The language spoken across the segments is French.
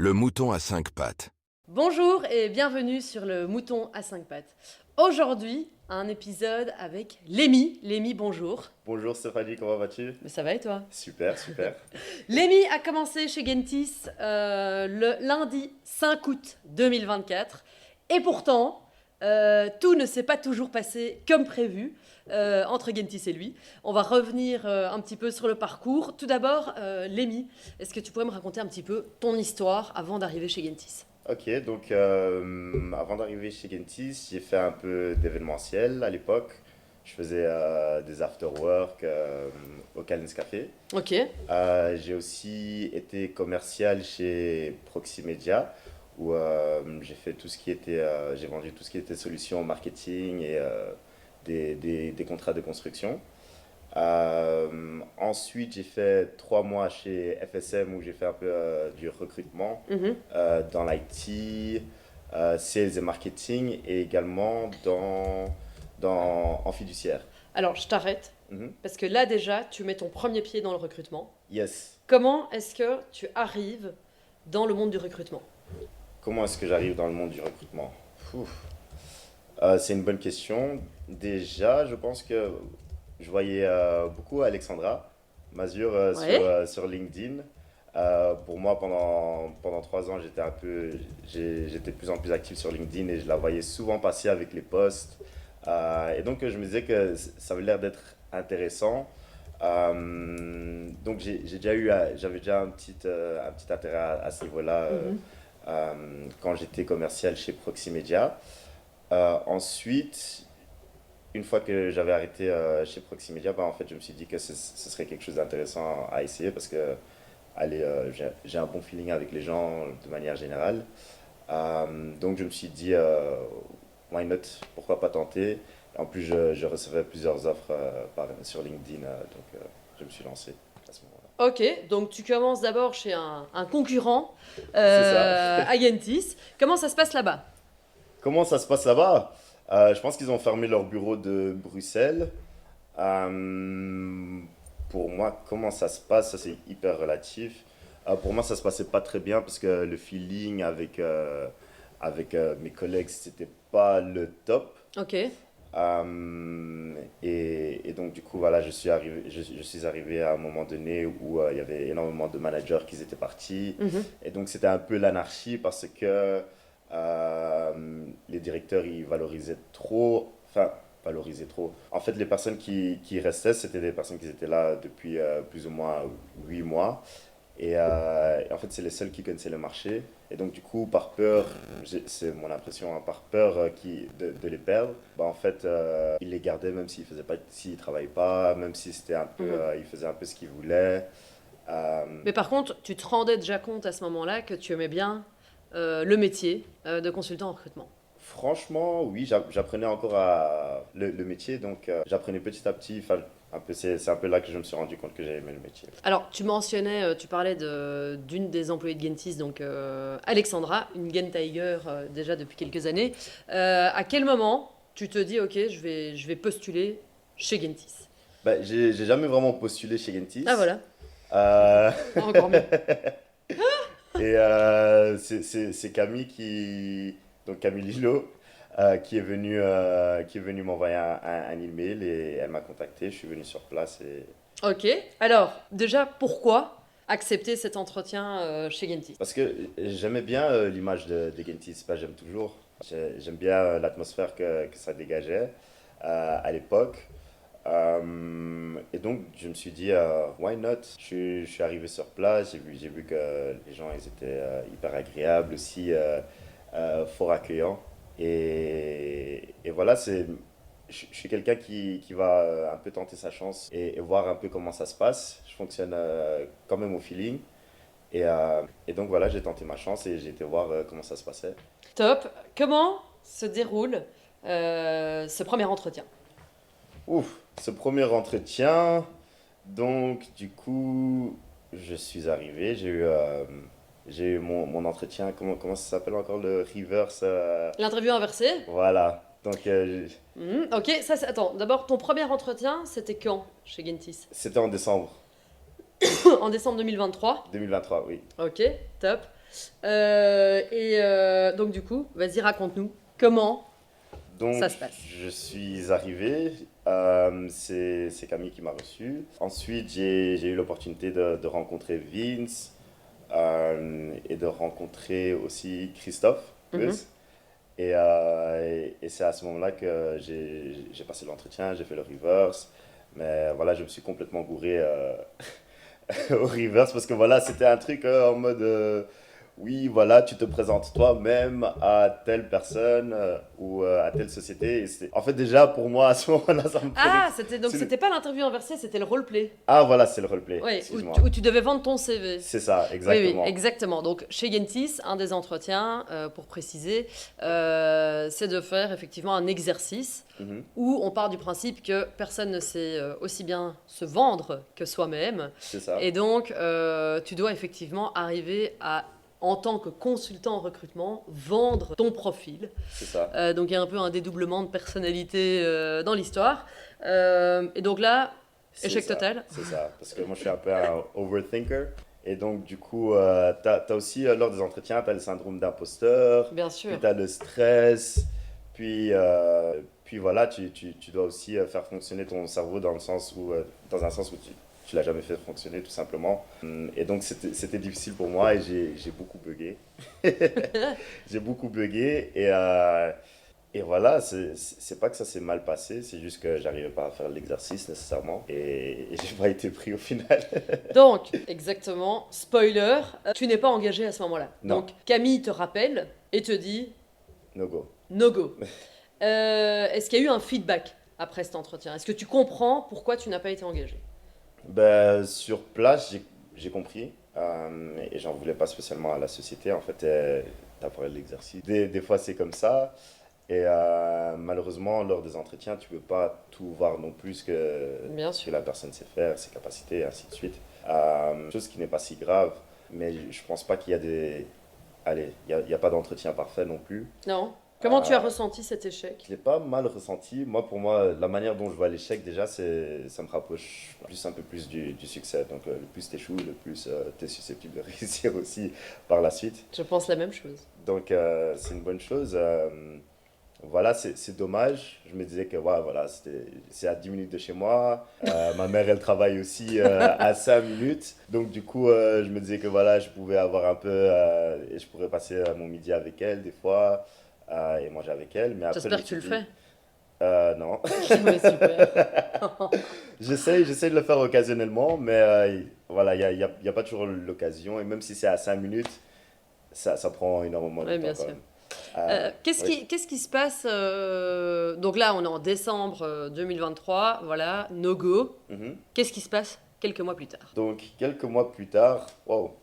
Le mouton à 5 pattes. Bonjour et bienvenue sur le mouton à 5 pattes. Aujourd'hui, un épisode avec Lémi. Lémi, bonjour. Bonjour Stéphanie, comment vas-tu? Mais ça va et toi? Super, super. Lémi a commencé chez Gentis le lundi 5 août 2024. Et pourtant, tout ne s'est pas toujours passé comme prévu entre Gentis et lui. On va revenir un petit peu sur le parcours. Tout d'abord, Lémi, est-ce que tu pourrais me raconter un petit peu ton histoire avant d'arriver chez Gentis? Ok, donc avant d'arriver chez Gentis, j'ai fait un peu d'événementiel à l'époque. Je faisais des after-work au Calens Café. Ok, J'ai aussi été commercial chez Proximedia où j'ai fait tout ce qui était, j'ai vendu tout ce qui était solutions marketing et des contrats de construction. Ensuite, j'ai fait 3 mois chez FSM où j'ai fait un peu du recrutement mhm. dans l'IT, sales et marketing et également en fiduciaire. Alors, je t'arrête, Mhm. parce que là déjà, tu mets ton premier pied dans le recrutement. Yes. Comment est-ce que tu arrives dans le monde du recrutement? Comment est-ce que j'arrive dans le monde du recrutement? Ouf. C'est une bonne question. Déjà, je pense que je voyais beaucoup Alexandra Mazur Ouais. sur LinkedIn. Pour moi, pendant 3 ans, j'étais de plus en plus actif sur LinkedIn et je la voyais souvent passer avec les posts. Et donc, je me disais que ça avait l'air d'être intéressant. Donc, j'avais déjà un petit intérêt à ce niveau-là Mhm. quand j'étais commercial chez Proximedia. Ensuite, une fois que j'avais arrêté chez Proximedia, bah, en fait, je me suis dit que ce serait quelque chose d'intéressant à essayer parce que allez, j'ai un bon feeling avec les gens de manière générale. Donc, je me suis dit, why not? Pourquoi pas tenter? En plus, je recevais plusieurs offres sur LinkedIn, donc je me suis lancé à ce moment-là. Ok, donc tu commences d'abord chez un concurrent C'est ça. à Gentis. Comment ça se passe là-bas? Comment ça se passe là-bas? Je pense qu'ils ont fermé leur bureau de Bruxelles. Euh, pour moi, comment ça se passe? Ça, c'est hyper relatif. Pour moi, ça se passait pas très bien parce que le feeling avec mes collègues, c'était pas le top. Ok. Et donc, du coup, voilà, je suis arrivé à un moment donné où il y avait énormément de managers qui étaient partis. Mhm. Et donc, c'était un peu l'anarchie parce que les directeurs, ils valorisaient trop. Enfin, valorisaient trop. En fait, les personnes qui restaient, c'était des personnes qui étaient là depuis plus ou moins 8 mois. Et en fait, c'est les seuls qui connaissaient le marché. Et donc, du coup, par peur, c'est mon impression, hein, par peur de les perdre, bah, en fait, ils les gardaient même s'ils travaillaient pas, même si c'était un peu, Mhm. ils faisaient un peu ce qu'ils voulaient. Euh, Mais par contre, tu te rendais déjà compte à ce moment-là que tu aimais bien le métier de consultant en recrutement. Franchement, oui, j'apprenais encore le métier, donc j'apprenais petit à petit. Enfin, c'est un peu là que je me suis rendu compte que j'aimé le métier. Alors, tu mentionnais, tu parlais d'une des employées de Gentis, donc Alexandra, une Gen Tiger déjà depuis quelques années. À quel moment tu te dis, ok, je vais postuler chez Gentis? Bah, j'ai jamais vraiment postulé chez Ah Gentis. voilà, Euh, encore mieux. Et c'est Camille donc Camille Lillo, qui est venue m'envoyer un email et elle m'a contacté. Je suis venu sur place et Ok, alors déjà, pourquoi accepter cet entretien chez Gentis? parce que j'aimais bien l'image de Gentis. C'est pas j'aime toujours. J'aime bien l'atmosphère que ça dégageait à l'époque. Et donc je me suis dit why not? Je suis arrivé sur place, j'ai vu que les gens ils étaient hyper agréables aussi, fort accueillants. Et voilà, je suis quelqu'un qui va un peu tenter sa chance et voir un peu comment ça se passe. Je fonctionne quand même au feeling. Et donc voilà, j'ai tenté ma chance et j'ai été voir comment ça se passait. Top. Comment se déroule ce premier entretien? Ouf, ce premier entretien, donc du coup, je suis arrivé, j'ai eu mon entretien, comment ça s'appelle encore le reverse L'interview inversée? voilà, donc Ok, attends, d'abord, ton premier entretien, c'était quand chez Gentis? c'était en décembre En décembre 2023. 2023, oui. Ok, top. Donc du coup, vas-y, raconte-nous comment Donc, ça se passe. je suis arrivé, c'est Camille qui m'a reçu. Ensuite, j'ai eu l'opportunité de rencontrer Vince et de rencontrer aussi Christophe Mhm. Peus. Et c'est à ce moment-là que j'ai passé l'entretien, j'ai fait le reverse. Mais voilà, je me suis complètement gouré au reverse parce que voilà, c'était un truc en mode oui, voilà, tu te présentes toi-même à telle personne ou à telle société. En fait, déjà, pour moi, à ce moment-là, ça me prenait. Ah, c'était pas l'interview inversée, c'était le roleplay. Ah, voilà, c'est le roleplay, Oui, excuse-moi. où tu devais vendre ton CV. C'est ça, Oui, oui, exactement. exactement. Donc, chez Gentis, un des entretiens, pour préciser, c'est de faire effectivement un exercice Mhm, où on part du principe que personne ne sait aussi bien se vendre que soi-même. c'est ça, Et donc, tu dois effectivement arriver à, en tant que consultant en recrutement, vendre ton profil. c'est ça, Donc, il y a un peu un dédoublement de personnalité dans l'histoire. Et donc là, c'est échec ça, total. c'est ça. Parce que moi, je suis un peu un overthinker. Et donc, du coup, t'as aussi, lors des entretiens, t'as le syndrome d'imposteur, Bien puis sûr. t'as le stress, puis voilà, tu dois aussi faire fonctionner ton cerveau dans un sens où tu l'as jamais fait fonctionner, tout simplement. Et donc, c'était difficile pour moi et j'ai beaucoup bugué. J'ai beaucoup bugué et voilà, c'est pas que ça s'est mal passé, c'est juste que j'arrivais pas à faire l'exercice nécessairement et j'ai pas été pris au final. Donc, exactement, spoiler, tu n'es pas engagé à ce moment-là. Non, Donc, Camille te rappelle et te dit no go. no go. Est-ce qu'il y a eu un feedback après cet entretien? Est-ce que tu comprends pourquoi tu n'as pas été engagé? Ben, sur place, j'ai compris et j'en voulais pas spécialement à la société. En fait, t'as parlé de l'exercice. Des fois, c'est comme ça. Et malheureusement, lors des entretiens, tu peux pas tout voir non plus Bien ce que sûr. la personne sait faire, ses capacités, et ainsi de suite. Chose qui n'est pas si grave, mais je pense pas qu'il y a des... Allez, il y a pas d'entretien parfait non plus. Non? Comment tu as Euh, ressenti cet échec? je l'ai pas mal ressenti. Moi, pour moi, la manière dont je vois l'échec, déjà, ça me rapproche un peu plus du succès. Donc, le plus t'échoues, le plus t'es susceptible de réussir aussi par la suite. Je pense la même chose. Donc, c'est une bonne chose. Voilà, c'est dommage. Je me disais que ouais, voilà, c'est à 10 minutes de chez moi. Ma mère, elle travaille aussi à 5 minutes. Donc, du coup, je me disais que voilà, je pouvais avoir un peu. Et je pourrais passer mon midi avec elle, des fois, et manger avec elle. Mais après, je J'espère me que tu suis le dit, fais. non. Oui, super. J'essaie de le faire occasionnellement, mais voilà, il y a pas toujours l'occasion. Et même si c'est à 5 minutes, ça prend énormément de Oui, temps bien quand sûr. même. Oui. Qu'est-ce qui se passe donc là, on est en décembre 2023, voilà, no go. Mhm. Qu'est-ce qui se passe quelques mois plus tard? Donc, quelques mois plus tard, wow.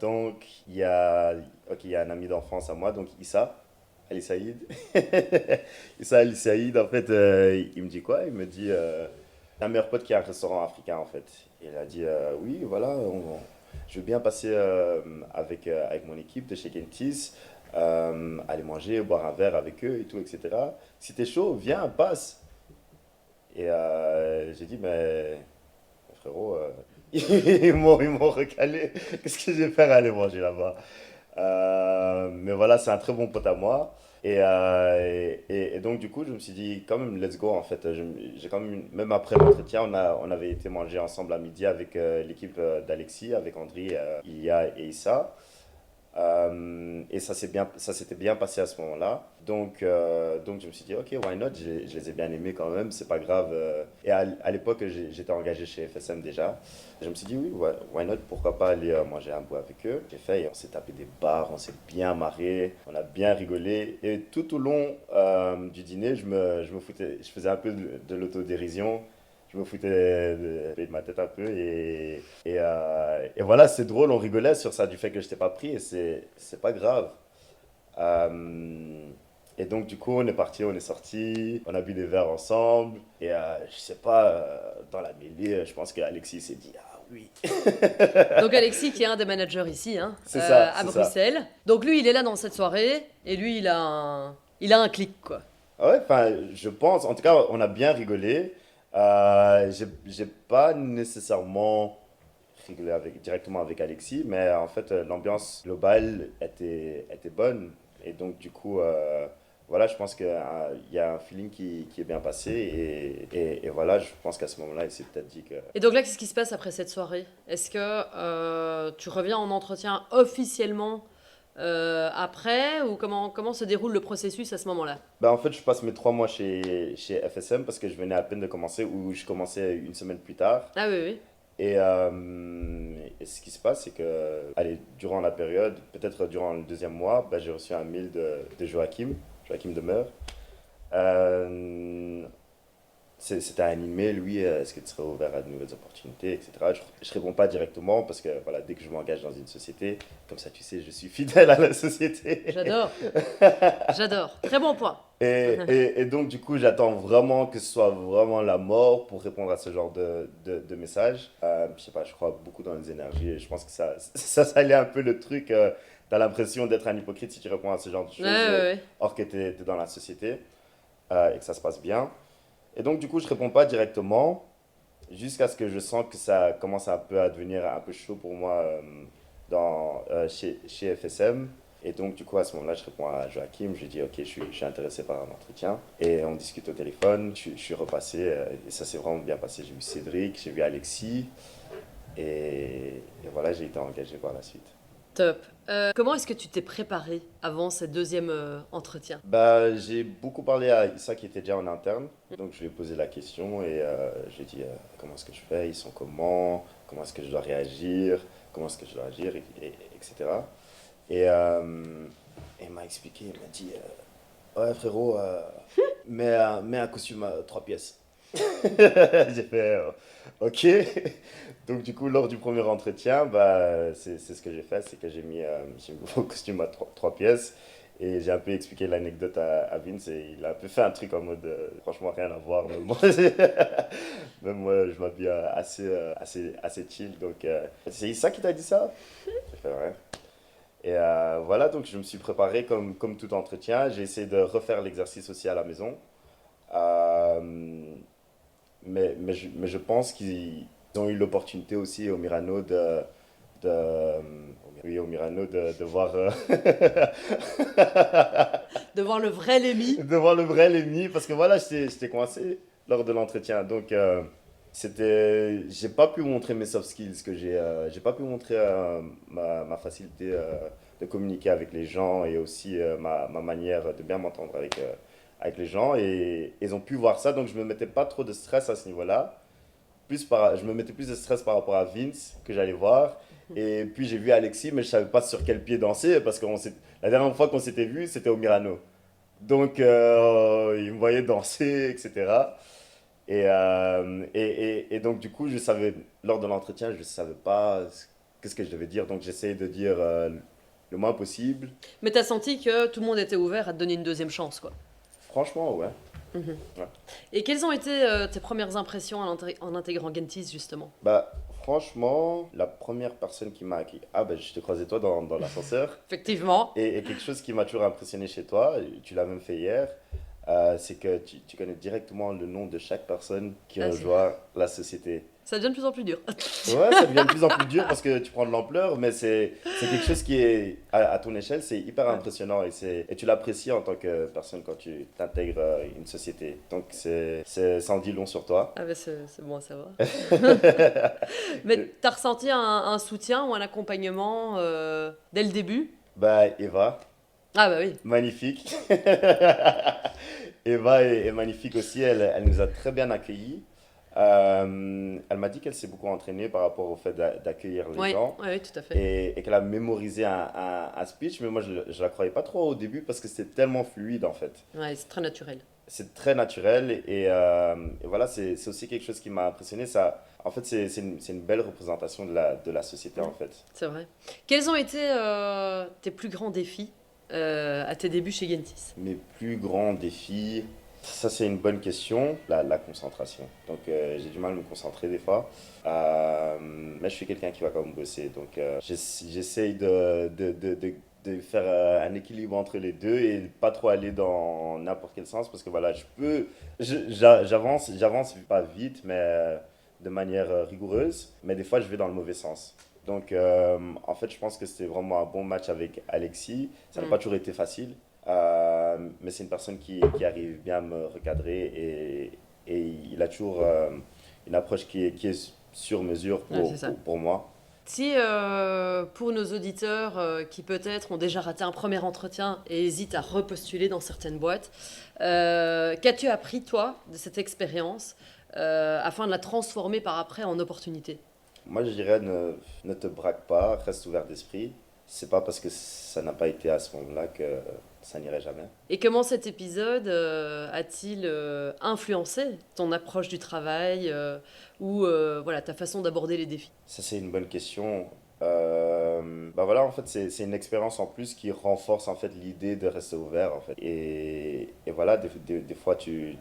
Donc, il y a un ami d'enfance à moi, donc Issa, Ali Saïd. Issa Ali Saïd, en fait, il me dit quoi? Il me dit, un meilleur pote qui a un restaurant africain, en fait. Il a dit, oui, voilà, je veux bien passer avec mon équipe de chez Gentis, aller manger, boire un verre avec eux et tout, etc. Si t'es chaud, viens, passe. Et j'ai dit, mais frérot, ils m'ont recalé. Qu'est-ce que je vais faire aller manger là-bas? Mais voilà, c'est un très bon pote à moi. Et donc, du coup, je me suis dit, quand même, let's go. En fait, j'ai quand même, même après l'entretien, on avait été manger ensemble à midi avec l'équipe d'Alexis, avec Andri, Ilia et Issa. Et ça s'était bien passé à ce moment-là. Donc je me suis dit, ok, why not? Je les ai bien aimés quand même, c'est pas grave. Et à l'époque, j'étais engagé chez FSM déjà. Je me suis dit, oui, why not? Pourquoi pas aller manger un bout avec eux? J'ai fait et on s'est tapé des bars, on s'est bien marré, on a bien rigolé. Et tout au long du dîner, je me foutais, je faisais un peu de l'autodérision. Je me foutais de ma tête un peu et voilà, c'est drôle, on rigolait sur ça du fait que je t'ai pas pris et c'est pas grave. Euh, et donc du coup, on est parti, on est sorti, on a bu des verres ensemble et je sais pas, dans la mêlée, je pense qu'Alexis s'est dit ah oui, Donc Alexis, qui est un des managers ici, hein, c'est ça, à c'est ça. Bruxelles. Donc lui, il est là dans cette soirée et lui, il a un clic, quoi. Ah ouais, enfin, je pense, en tout cas, on a bien rigolé. J'ai pas nécessairement rigoler directement avec Alexis, mais en fait, l'ambiance globale était bonne. Et donc, du coup, voilà, je pense qu'il y a un feeling qui est bien passé. Et voilà, je pense qu'à ce moment-là, il s'est peut-être dit que. Et donc là, qu'est-ce qui se passe après cette soirée? Est-ce que tu reviens en entretien officiellement après ou comment se déroule le processus à ce moment-là? Bah, en fait, je passe mes 3 mois chez FSM parce que je venais à peine de commencer ou je commençais une semaine plus tard. Ah oui, oui. Et ce qui se passe, c'est que, allez, durant la période, peut-être durant le deuxième mois, bah, j'ai reçu un mail de Joachim Demeure. Euh, C'était un email, lui, est-ce que tu serais ouvert à de nouvelles opportunités, etc. Je réponds pas directement parce que voilà, dès que je m'engage dans une société, comme ça tu sais, je suis fidèle à la société. J'adore. J'adore. Très bon point. Et donc du coup, j'attends vraiment que ce soit vraiment la mort pour répondre à ce genre de message. Je sais pas, je crois beaucoup dans les énergies et je pense que ça allait un peu le truc. T'as l'impression d'être un hypocrite si tu réponds à ce genre de Ouais, choses, ouais, ouais. or que t'es dans la société et que ça se passe bien. Et donc, du coup, je réponds pas directement jusqu'à ce que je sens que ça commence un peu à devenir un peu chaud pour moi chez FSM. Et donc, du coup, à ce moment-là, je réponds à Joachim. Je lui dis, OK, je suis intéressé par un entretien. Et on discute au téléphone. Je suis repassé et ça s'est vraiment bien passé. J'ai vu Cédric, j'ai vu Alexis. Et voilà, j'ai été engagé par la suite. Top. Comment est-ce que tu t'es préparé avant ce deuxième entretien? Bah, j'ai beaucoup parlé à Issa qui était déjà en interne. Donc, je lui ai posé la question et j'ai dit comment est-ce que je fais, ils sont comment est-ce que je dois réagir, comment est-ce que je dois agir, etc. Et il m'a expliqué, il m'a dit ouais, frérot, mets un costume à 3 pièces. J'ai fait ok. Donc, du coup, lors du premier entretien, bah, c'est ce que j'ai fait, c'est que j'ai mis mon costume à 3 pièces. Et j'ai un peu expliqué l'anecdote à Vince et il a un peu fait un truc en mode franchement rien à voir. Même moi, même moi je m'habille assez chill. Donc c'est ça qui t'a dit ça? J'ai fait ouais. Et voilà, donc je me suis préparé comme tout entretien. J'ai essayé de refaire l'exercice aussi à la maison. Euh, mais je pense qu'ils ont eu l'opportunité aussi au Mirano de, oui, au Mirano de voir, De voir le vrai Lémi? de voir le vrai Lémi, parce que voilà, j'étais coincé lors de l'entretien. Donc, j'ai pas pu montrer mes soft skills, j'ai pas pu montrer ma facilité de communiquer avec les gens et aussi ma manière de bien m'entendre avec les gens. Et ils ont pu voir ça, donc je me mettais pas trop de stress à ce niveau-là. Je me mettais plus de stress par rapport à Vince que j'allais voir. Et puis j'ai vu Alexis, mais je savais pas sur quel pied danser parce que la dernière fois qu'on s'était vu, c'était au Mirano. Donc il me voyait danser, etc. Et donc du coup, lors de l'entretien, je savais pas qu'est-ce que je devais dire. Donc j'essayais de dire le moins possible. Mais t'as senti que tout le monde était ouvert à te donner une deuxième chance, quoi. Franchement, ouais. Mhm. Ouais. Et quelles ont été tes premières impressions en intégrant Gentis, justement? Bah, franchement, la première personne qui m'a accueilli. Ah, bah, je te croisais toi dans l'ascenseur. Effectivement. Et quelque chose qui m'a toujours impressionné chez toi, et tu l'as même fait hier, c'est que tu connais directement le nom de chaque personne qui Ah, rejoint la société. ça devient de plus en plus dur. Ouais, ça devient de plus en plus dur parce que tu prends de l'ampleur, mais c'est quelque chose qui est, à ton échelle, c'est hyper Ouais. impressionnant et tu l'apprécies en tant que personne quand tu t'intègres une société. Donc, ça en dit long sur toi. Ah bah c'est bon à savoir. Mais t'as ressenti un soutien ou un accompagnement dès le début? Bah, Eva, Ah bah oui. magnifique. Eva est magnifique aussi, elle nous a très bien accueillis. Elle m'a dit qu'elle s'est beaucoup entraînée par rapport au fait d'accueillir les Oui, gens oui, oui, tout à fait. et qu'elle a mémorisé un speech, mais moi je la croyais pas trop au début parce que c'était tellement fluide en fait. Ouais, c'est très naturel. C'est très naturel et voilà, c'est aussi quelque chose qui m'a impressionné. Ça, en fait, c'est une belle représentation de la société en fait. C'est vrai. Quels ont été tes plus grands défis à tes débuts chez Gentis? Mes plus grands défis, ça c'est une bonne question, la concentration. Donc j'ai du mal à me concentrer des fois, mais je suis quelqu'un qui va quand même bosser. Donc j'essaye de faire un équilibre entre les deux et pas trop aller dans n'importe quel sens parce que voilà, j'avance pas vite, de manière rigoureuse, mais des fois je vais dans le mauvais sens. Donc en fait, je pense que c'était vraiment un bon match avec Alexis. Ça n'a pas toujours été facile, mais c'est une personne qui arrive bien à me recadrer et il a toujours une approche qui est sur mesure pour moi. Si pour nos auditeurs qui peut-être ont déjà raté un premier entretien et hésitent à repostuler dans certaines boîtes, qu'as-tu appris toi de cette expérience afin de la transformer par après en opportunité? Moi je dirais ne te braque pas, reste ouvert d'esprit. C'est pas parce que ça n'a pas été à ce moment-là que ça n'irait jamais. Et comment cet épisode a-t-il influencé ton approche du travail ou voilà, ta façon d'aborder les défis? Ça, c'est une bonne question. Bah voilà, en fait, c'est une expérience en plus qui renforce en fait l'idée de rester ouvert en fait. Et voilà, des fois tu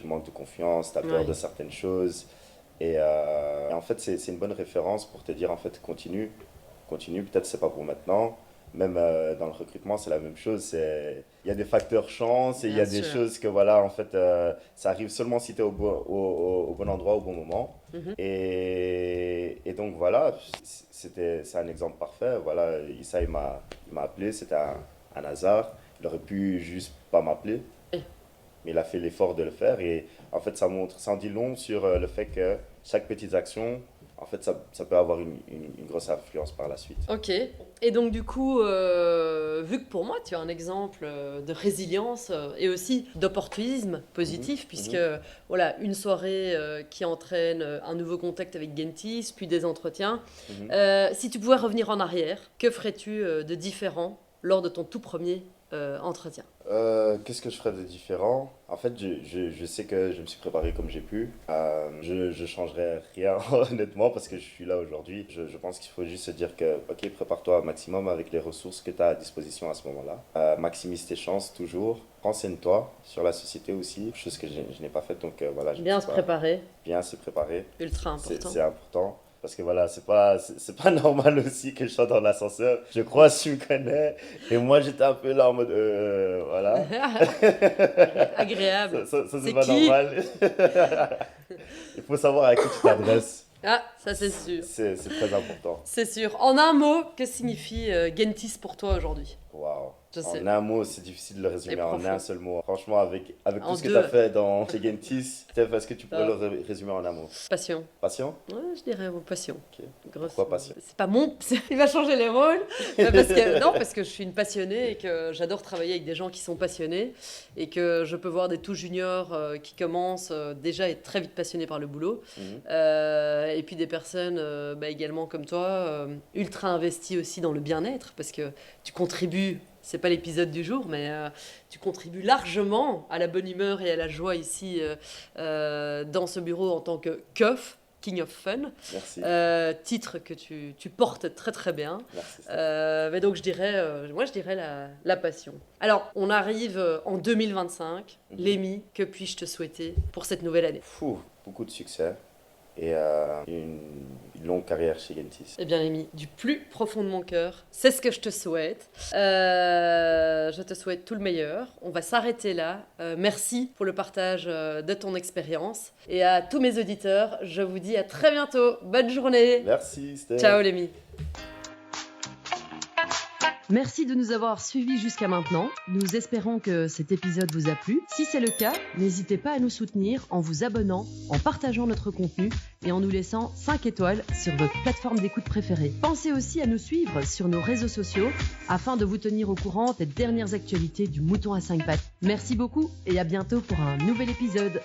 manques de confiance, tu as peur de certaines choses. Et en fait, c'est une bonne référence pour te dire en fait continue, peut-être c'est pas pour maintenant. Même dans le recrutement, c'est la même chose. Il y a des facteurs chance et il y a des choses que, voilà, en fait, ça arrive seulement si tu es au bon endroit, au bon moment. Et donc, voilà, c'est un exemple parfait. Voilà, Issa, il m'a appelé, c'était un hasard. Il aurait pu juste pas m'appeler, mais il a fait l'effort de le faire. Et en fait, ça en dit long sur le fait que chaque petite action, en fait, ça peut avoir une grosse influence par la suite. Ok. Et donc, du coup, vu que pour moi, tu as un exemple de résilience et aussi d'opportunisme positif, puisque, voilà, une soirée qui entraîne un nouveau contact avec Gentis, puis des entretiens. Si tu pouvais revenir en arrière, que ferais-tu de différent lors de ton tout premier entretien? Qu'est-ce que je ferais de différent? En fait, je sais que je me suis préparé comme j'ai pu. Je changerais rien, honnêtement, parce que je suis là aujourd'hui. Je pense qu'il faut juste se dire que, ok, prépare-toi au maximum avec les ressources que tu as à disposition à ce moment-là. Maximise tes chances toujours. Renseigne-toi sur la société aussi, chose que je n'ai pas faite. Donc voilà. Bien se préparer. Bien se préparer. Ultra important. C'est important. Parce que voilà, c'est pas normal aussi que je sois dans l'ascenseur. Je crois que tu me connais. Et moi, j'étais un peu là en mode, voilà. Agréable. Ça c'est pas normal. Il faut savoir à qui tu t'adresses. Ah, ça c'est sûr. C'est très important. C'est sûr. En un mot, que signifie Gentis pour toi aujourd'hui? Waouh. En un mot, c'est difficile de le résumer en un seul mot. Franchement, avec tout ce que tu as fait chez Gentis, est-ce que tu pourrais le résumer en un mot? Passion. Passion? Ouais, je dirais passion. Okay. Pourquoi passion? C'est pas mon... Il va changer les rôles. parce que je suis une passionnée et que j'adore travailler avec des gens qui sont passionnés et que je peux voir des tout juniors qui commencent déjà à être très vite passionnés par le boulot. Et puis des personnes également comme toi, ultra investies aussi dans le bien-être parce que tu contribues. C'est pas l'épisode du jour, mais tu contribues largement à la bonne humeur et à la joie ici dans ce bureau en tant que keuf, King of Fun. Merci. Titre que tu portes très très bien. Merci. Mais donc je dirais la passion. Alors, on arrive en 2025. Lémi, que puis-je te souhaiter pour cette nouvelle année? Beaucoup de succès. Et une longue carrière chez Gentis. Eh bien, Lémi, du plus profond de mon cœur, c'est ce que je te souhaite. Je te souhaite tout le meilleur. On va s'arrêter là. Merci pour le partage de ton expérience. Et à tous mes auditeurs, je vous dis à très bientôt. Bonne journée. Merci, Steph. Ciao, Lémi. Merci de nous avoir suivis jusqu'à maintenant. Nous espérons que cet épisode vous a plu. Si c'est le cas, n'hésitez pas à nous soutenir en vous abonnant, en partageant notre contenu et en nous laissant 5 étoiles sur votre plateforme d'écoute préférée. Pensez aussi à nous suivre sur nos réseaux sociaux afin de vous tenir au courant des dernières actualités du mouton à 5 pattes. Merci beaucoup et à bientôt pour un nouvel épisode.